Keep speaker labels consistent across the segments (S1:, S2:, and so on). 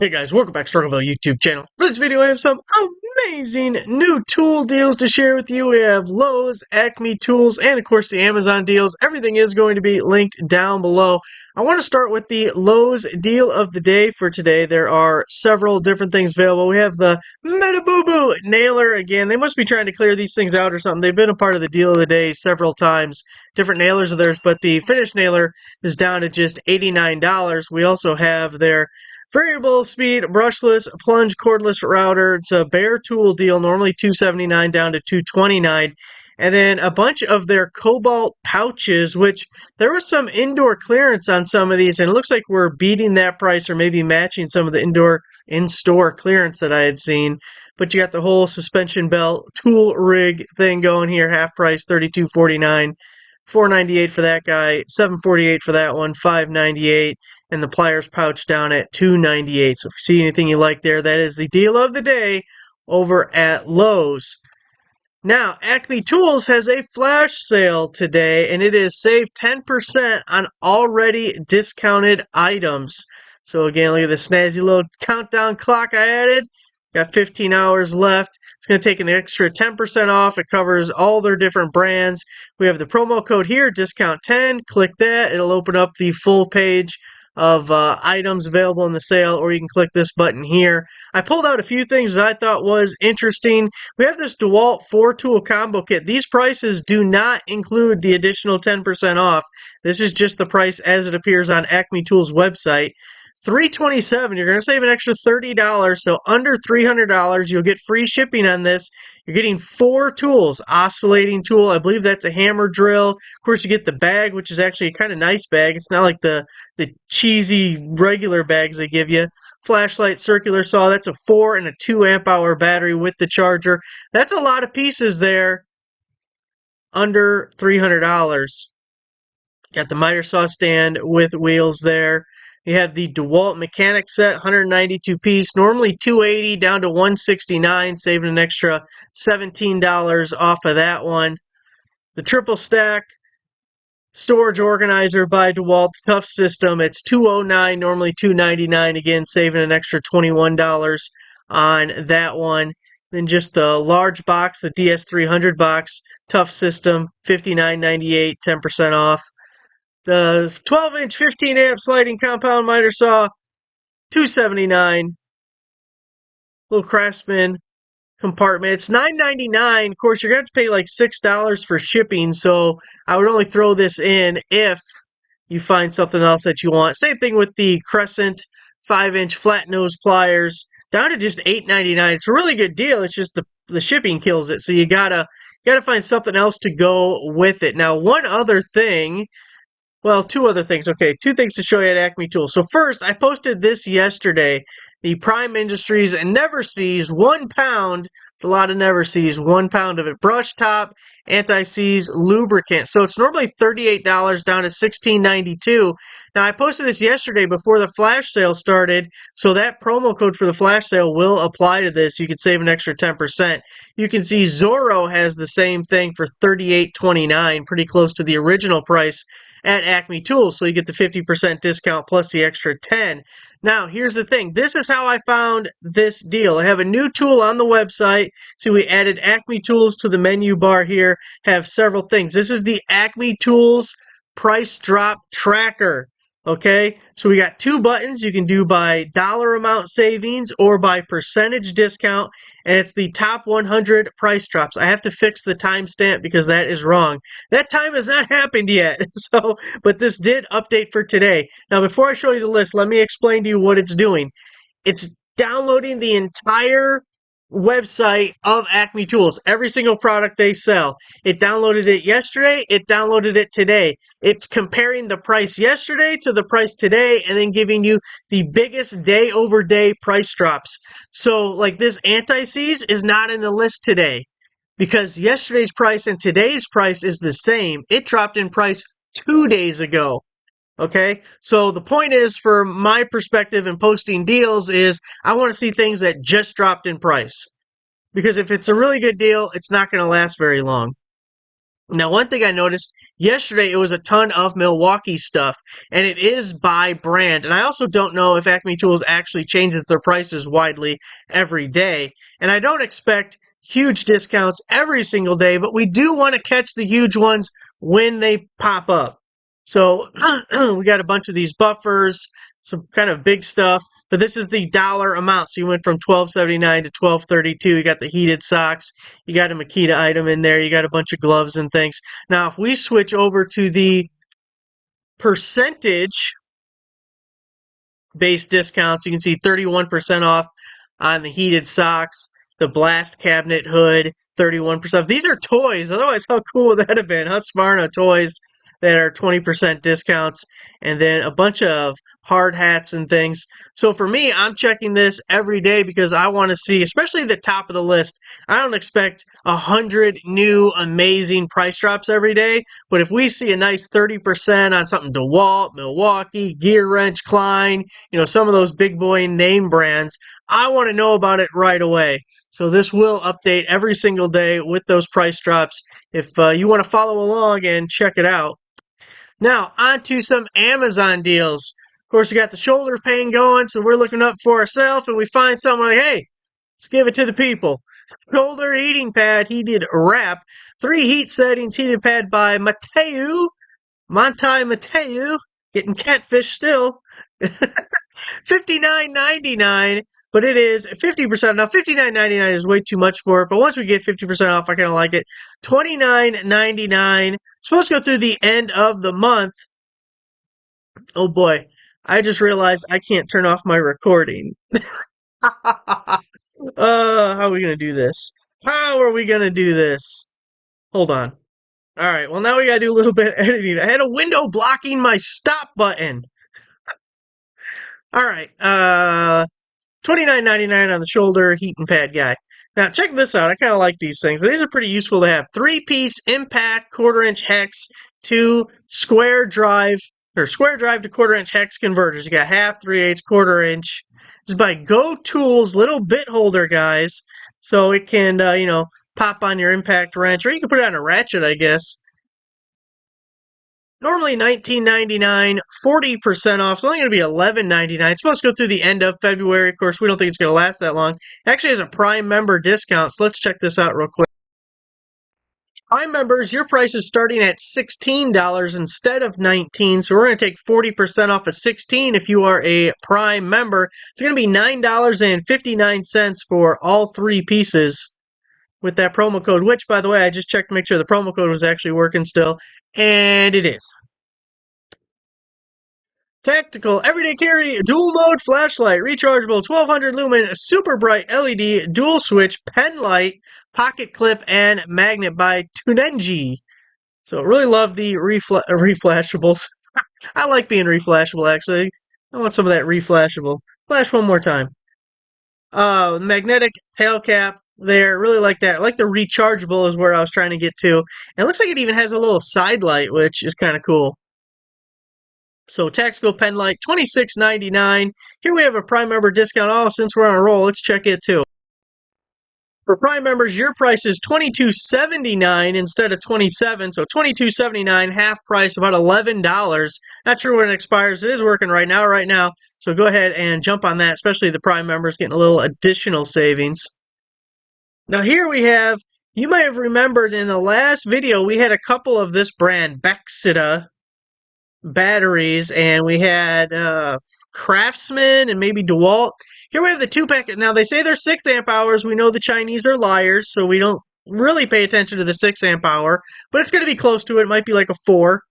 S1: Hey guys, welcome back to TheStruggleville YouTube channel. For this video, I have some amazing new tool deals to share with you. We have Lowe's, Acme Tools, and of course the Amazon deals. Everything is going to be linked down below. I want to start with the Lowe's deal of the day for today. There are several different things available. We have the Metaboo nailer again. They must be trying to clear these things out or something. They've been a part of the deal of the day several times. Different nailers of theirs, but the finished nailer is down to just $89. We also have their variable speed brushless plunge cordless router. It's a bare tool deal, normally $279 down to $229. And then a bunch of their Kobalt pouches, which there was some indoor clearance on some of these, and it looks like we're beating that price or maybe matching some of the indoor in-store clearance that I had seen. But you got the whole suspension belt tool rig thing going here, half price, $32.49. $498 for that guy, $748 for that one, $598, and the Pliers pouch down at $298. So if you see anything you like there, that is the deal of the day over at Lowe's. Now, Acme Tools has a flash sale today, and it is save 10% on already discounted items. So again, look at the snazzy little countdown clock I added. Got 15 hours left. It's going to take an extra 10% off. It covers all their different brands. We have the promo code here, discount 10. Click that. It'll open up the full page of items available in the sale, or you can click this button here. I pulled out a few things that I thought was interesting. We have this DeWalt 4-tool combo kit. These prices do not include the additional 10% off. This is just the price as it appears on Acme Tools' website. $327, you're going to save an extra $30, so under $300, you'll get free shipping on this. You're getting 4 tools, oscillating tool, I believe that's a hammer drill. Of course, you get the bag, which is actually a kind of nice bag. It's not like the cheesy regular bags they give you. Flashlight, circular saw, that's a 4 and a 2 amp hour battery with the charger. That's a lot of pieces there, under $300. Got the miter saw stand with wheels there. You have the DeWalt mechanic set, 192 piece, normally $280 down to $169, saving an extra $17 off of that one. The triple stack storage organizer by DeWalt Tough System, it's $209, normally $299, again saving an extra $21 on that one. Then just the large box, the DS300 box, Tough System, $59.98, 10% off. The 12-inch 15-amp sliding compound miter saw, $279. Little Craftsman compartment. It's $9.99. Of course, you're going to have to pay like $6 for shipping, so I would only throw this in if you find something else that you want. Same thing with the Crescent 5-inch flat nose pliers, down to just $8.99. It's a really good deal. It's just the shipping kills it, so you gotta find something else to go with it. Now, one other thing. Well, 2 other things. Okay, 2 things to show you at Acme Tools. So first, I posted this yesterday. The Prime Industries and Never Seez, 1 pound, a lot of Never Seez, 1 pound of it. Brush top, anti-seize lubricant. So it's normally $38 down to $16.92. Now, I posted this yesterday before the flash sale started, so that promo code for the flash sale will apply to this. You can save an extra 10%. You can see Zorro has the same thing for $38.29, pretty close to the original price at Acme Tools, so you get the 50% discount plus the extra 10. Now, here's the thing. This is how I found this deal. I have a new tool on the website. See, we added Acme Tools to the menu bar here. Have several things. This is the Acme Tools Price Drop Tracker. Okay, so we got 2 buttons. You can do by dollar amount savings or by percentage discount, and it's the top 100 price drops. I have to fix the timestamp because that is wrong. That time has not happened yet, but this did update for today. Now, before I show you the list, let me explain to you what it's doing. It's downloading the entire website of Acme Tools, every single product they sell. It downloaded it yesterday, it downloaded it today. It's comparing the price yesterday to the price today and then giving you the biggest day over day price drops. So like this anti-seize is not in the list today because yesterday's price and today's price is the same. It dropped in price 2 days ago. Okay, so the point is, for my perspective in posting deals, is I want to see things that just dropped in price. Because if it's a really good deal, it's not going to last very long. Now, one thing I noticed yesterday, it was a ton of Milwaukee stuff, and it is by brand. And I also don't know if Acme Tools actually changes their prices widely every day. And I don't expect huge discounts every single day, but we do want to catch the huge ones when they pop up. So we got a bunch of these buffers, some kind of big stuff. But this is the dollar amount. So you went from $12.79 to $12.32. You got the heated socks. You got a Makita item in there. You got a bunch of gloves and things. Now, if we switch over to the percentage based discounts, you can see 31% off on the heated socks, the blast cabinet hood, 31%. These are toys. Otherwise, how cool would that have been? Husqvarna toys that are 20% discounts, and then a bunch of hard hats and things. So for me, I'm checking this every day because I want to see, especially the top of the list. I don't expect 100 new amazing price drops every day, but if we see a nice 30% on something DeWalt, Milwaukee, Gear Wrench, Klein, some of those big boy name brands, I want to know about it right away. So this will update every single day with those price drops if you want to follow along and check it out. Now, on to some Amazon deals. Of course, we got the shoulder pain going, so we're looking up for ourselves, and we find something like, hey, let's give it to the people. Shoulder heating pad, heated wrap. 3 heat settings, heated pad by Motayu. Motayu. Getting catfish still. $59.99, but it is 50%. Now, $59.99 is way too much for it, but once we get 50% off, I kind of like it. $29.99. Supposed to go through the end of the month. Oh boy, I just realized I can't turn off my recording. How are we going to do this? How are we going to do this? Hold on. All right, well, now we got to do a little bit of editing. I had a window blocking my stop button. All right, $29.99 on the shoulder heating pad guy. Now, check this out. I kind of like these things. These are pretty useful to have. 3-piece impact, 1/4-inch hex to square drive to 1/4-inch hex converters. You got half, 3/8, 1/4-inch. This is by GoTools, little bit holder, guys. So it can, pop on your impact wrench, or you can put it on a ratchet, I guess. Normally $19.99, 40% off. It's only going to be $11.99. It's supposed to go through the end of February. Of course, we don't think it's going to last that long. It actually has a Prime member discount, so let's check this out real quick. Prime members, your price is starting at $16 instead of $19, so we're going to take 40% off of $16 if you are a Prime member. It's going to be $9.59 for all 3 pieces with that promo code, which, by the way, I just checked to make sure the promo code was actually working still, and it is. Tactical Everyday Carry Dual Mode Flashlight, rechargeable 1200 lumen, super bright LED, dual switch, pen light, pocket clip, and magnet by Tunenge. So really love the reflashables. I like being reflashable, actually. I want some of that reflashable. Flash one more time. Magnetic tail cap there. Really like that. I like the rechargeable is where I was trying to get to. And it looks like it even has a little side light, which is kind of cool. So tactical pen light, $26.99. Here we have a Prime member discount. Oh, since we're on a roll, let's check it too. For Prime members, your price is $22.79 instead of $27, so $22.79, half price, about $11. Not sure when it expires. It is working right now. So go ahead and jump on that, especially the Prime members getting a little additional savings. Now here we have, you might have remembered in the last video, we had a couple of this brand, Battxita batteries, and we had Craftsman and maybe DeWalt. Here we have the 2-pack. Now, they say they're 6 amp hours. We know the Chinese are liars, so we don't really pay attention to the 6 amp hour, but it's going to be close to it. It might be like a 4.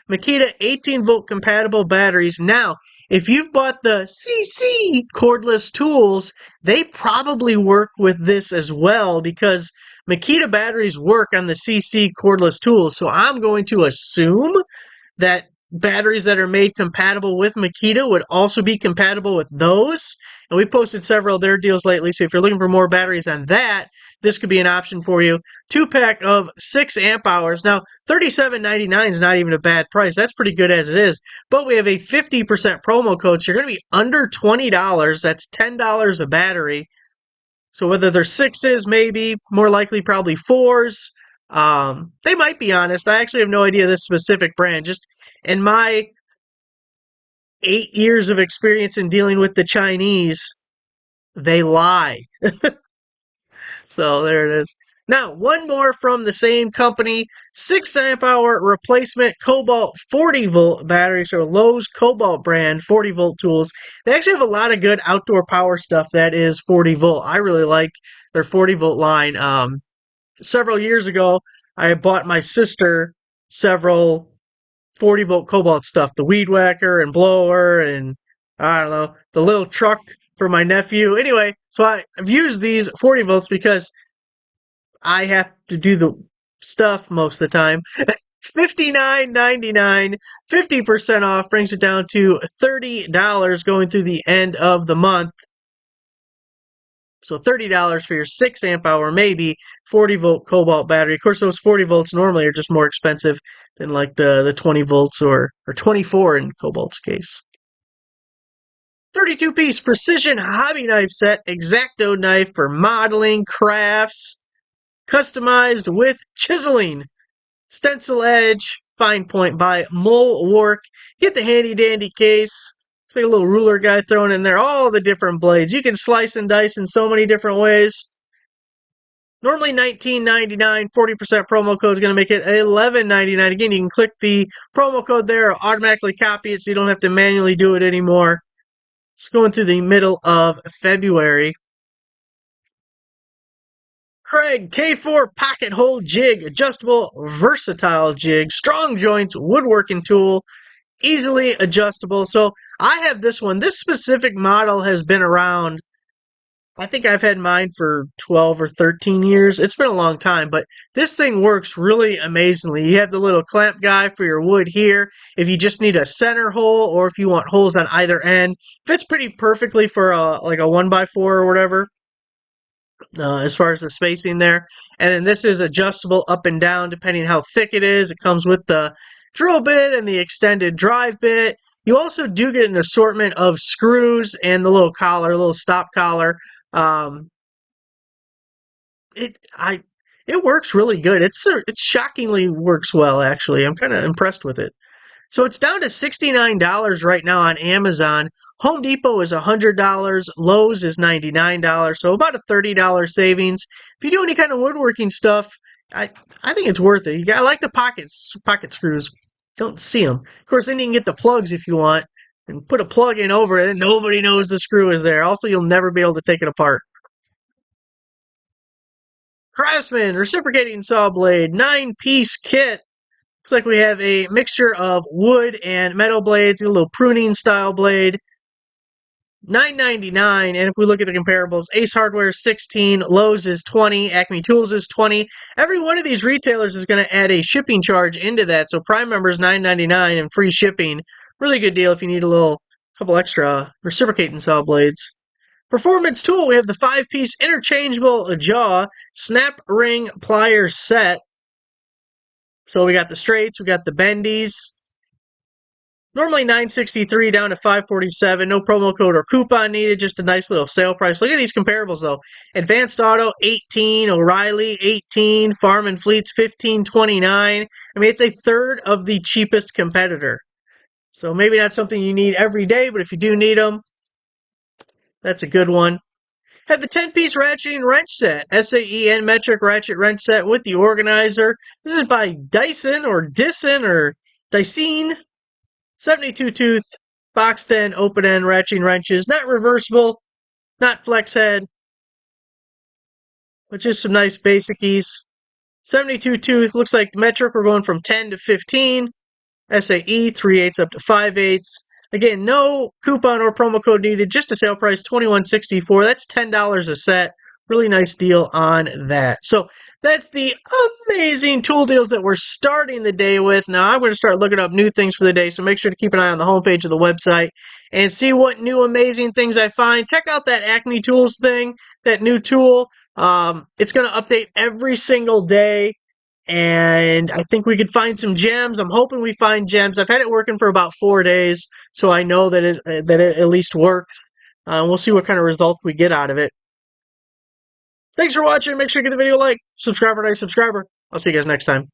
S1: Makita 18-volt compatible batteries. Now, if you've bought the CC cordless tools, they probably work with this as well because Makita batteries work on the CC cordless tools. So I'm going to assume that batteries that are made compatible with Makita would also be compatible with those. And we posted several of their deals lately, so if you're looking for more batteries on that, this could be an option for you. 2-pack of 6 amp hours. Now, $37.99 is not even a bad price. That's pretty good as it is. But we have a 50% promo code, so you're going to be under $20. That's $10 a battery. So whether they're 6s, maybe, more likely probably 4s, They might be honest. I actually have no idea this specific brand. Just in my 8 years of experience in dealing with the Chinese, they lie. So there it is. Now, one more from the same company, 6 amp hour replacement Kobalt 40 volt battery. So Lowe's Kobalt brand 40 volt tools. They actually have a lot of good outdoor power stuff that is 40 volt. I really like their 40 volt line. Several years ago, I bought my sister several 40 volt Kobalt stuff, the weed whacker and blower and I don't know, the little truck for my nephew. Anyway, so I've used these 40 volts because I have to do the stuff most of the time. $59.99, 50% off, brings it down to $30 going through the end of the month. So $30 for your 6 amp hour, maybe 40 volt Kobalt battery. Of course, those 40 volts normally are just more expensive than like the 20 volts or 24 in Kobalt's case. 32-piece precision hobby knife set, Exacto knife for modeling, crafts, customized with chiseling. Stencil edge, fine point by Mulwark. Get the handy dandy case. It's like a little ruler guy thrown in there. All the different blades. You can slice and dice in so many different ways. Normally $19.99, 40% promo code is going to make it $11.99. Again, you can click the promo code there, automatically copy it so you don't have to manually do it anymore. It's going through the middle of February. Kreg K4 pocket hole jig, adjustable, versatile jig, strong joints, woodworking tool, easily adjustable. So I have this one. This specific model has been around. I think I've had mine for 12 or 13 years. It's been a long time, but this thing works really amazingly. You have the little clamp guy for your wood here. If you just need a center hole or if you want holes on either end, fits pretty perfectly for like a 1x4 or whatever. As far as the spacing there. And then this is adjustable up and down depending how thick it is. It comes with the drill bit and the extended drive bit. You also do get an assortment of screws and the little collar, little stop collar. It works really good. It shockingly works well, actually. I'm kind of impressed with it. So it's down to $69 right now on Amazon. Home Depot is $100. Lowe's is $99. So about a $30 savings. If you do any kind of woodworking stuff, I think it's worth it. I like the pocket screws. Don't see them. Of course, then you can get the plugs if you want and put a plug in over it and nobody knows the screw is there. Also, you'll never be able to take it apart. Craftsman Reciprocating Saw Blade, 9-piece kit. Looks like we have a mixture of wood and metal blades, a little pruning style blade. $9.99, and if we look at the comparables, Ace Hardware is $16, Lowe's is $20, Acme Tools is $20. Every one of these retailers is going to add a shipping charge into that, so Prime members $9.99 and free shipping. Really good deal if you need couple extra reciprocating saw blades. Performance tool, we have the 5-piece interchangeable jaw snap ring pliers set. So we got the straights, we got the bendies. Normally $9.63 down to $5.47. No promo code or coupon needed. Just a nice little sale price. Look at these comparables though. Advanced Auto $18, O'Reilly $18, Farm and Fleet's $15.29. I mean, it's a third of the cheapest competitor. So maybe not something you need every day, but if you do need them, that's a good one. Have the 10-piece ratcheting wrench set, SAE and metric ratchet wrench set with the organizer. This is by Disen or Disen. 72-tooth, boxed end, open end ratcheting wrenches. Not reversible, not flex head, but just some nice basickies. 72-tooth, looks like metric, we're going from 10 to 15. SAE, 3/8 up to 5/8. Again, no coupon or promo code needed, just a sale price, $21.64. That's $10 a set. Really nice deal on that. So that's the amazing tool deals that we're starting the day with. Now I'm going to start looking up new things for the day, so make sure to keep an eye on the homepage of the website and see what new amazing things I find. Check out that Acme Tools thing, that new tool. It's going to update every single day. And I think we could find some gems. I'm hoping we find gems. I've had it working for about 4 days, so I know that it at least worked. We'll see what kind of result we get out of it. Thanks for watching. Make sure to give the video a like. Subscriber, nice subscriber. I'll see you guys next time.